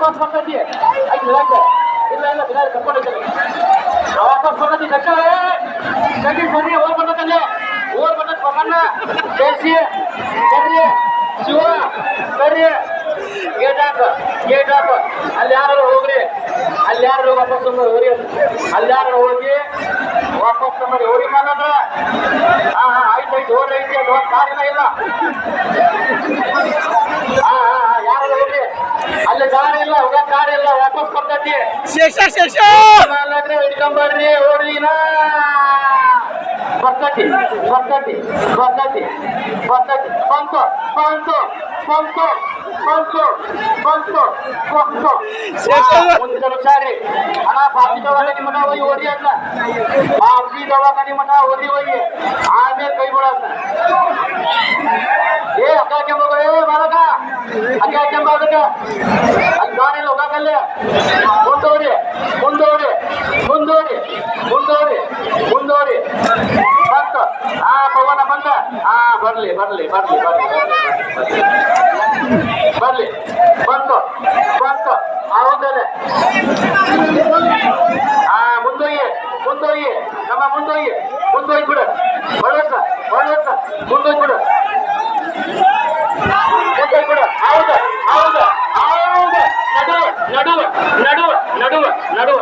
ವಾಪಸ್ ಬರ್ತೈತಿ ಆಯ್ತು ಇಲ್ಲ ಇಲ್ಲ ಬಿಡ ಕರ್ಕೊಂಡಿದ್ದೀನಿ ವಾಪಸ್ ಬರ್ತೈತಿ ಸರಿ ಓರ್ ಬರ್ತೈತಲ್ಲಿ ಓರ್ ಬರ್ತೈತಿ ಪಕ್ಕನ್ನ ಜೇಸಿ ಸರಿ ಶಿವ ಸರಿ ಗೇಟ್ ಹಾಕ ಅಲ್ಲಿ ಯಾರು ಹೋಗ್ರಿ ಅಲ್ಲಿ ಯಾರು ವಾಪಸ್ ಹೋಗ್ರಿ ಅಲ್ಲಿ ಯಾರು ಹೋಗಿ ವಾಪಸ್ ತಮ್ಮರಿ ಹೋಗಿ ಮಾತ್ರ ಆಯ್ತು ಓರ್ ಐತಿ ಅದು ಕಾರಿನ ಇಲ್ಲ ಯಾರು ಹೋಗ್ರಿ ಅಲ್ಲಿ ದಾರಿ ಇಲ್ಲ ಹೋಗ ದಾರಿ ಇಲ್ಲ ವಾಪಸ್ ಬರ್ತೈತಿ ಹಿಡ್ಕೊಂಬರ್ರಿ ಓಡ್ರಿನ ಬರ್ತೈತಿ ಬರ್ತೈತಿ ಬರ್ತೈತಿ ಬರ್ತೈತಿ ಬಂತು ಬಂತು ಬಂತು ಬಂತು ಬಂತು ಬಂತು ಮುಂದಿನ ಸಾರಿ ಅಣ್ಣ ಬಾಬಿ ದವಾಖಾನೆ ಮಠ ಹೋಗಿ ಓದಿ ಅಂತ ಬಾಬಿ ದವಾಖಾನೆ ಮಠ ಓದಿ ಹೋಗಿ ಆಮೇಲೆ ಕೈ ಬಿಡತ್ತ ಅಕ್ಕ ಕೆಂಬ ಬಾಲಕ ಅಕ್ಕ ಕೆಂಬ ಅದಕ್ಕ ಅಲ್ಲಿ ದಾರಿಲ್ಲ ಹೋಗಕ್ಕಲ್ಲೇ ಮುಂದೋರಿ ಮುಂದೋರಿ ಮುಂದೋರಿ ಮುಂದೋರಿ ಮುಂದೋರಿ ಬಂತ ಪವನ ಬಂತ ಬರ್ಲಿ ಬರ್ಲಿ ಬರ್ಲಿ ಬರ್ಲಿ ಬರ್ಲಿ ಬಂತು ಬಂತು ಹೌದಲ್ಲೇ ಮುಂದೋಗಿ ಮುಂದೋಗಿ ನಮ್ಮ ಮುಂದೋಗಿ ಮುಂದೋಗಿ ಬಿಡು ಒಳ್ಳೆಸ ಒಳ್ಳೆಸ ಮುಂದೋಗಿ ಬಿಡು ಮುಂದೋಗಿ ಬಿಡು ಹೌದು ಹೌದು ಹೌದು ನಡುವ ನಡುವ ನಡುವ ನಡುವ ನಡುವ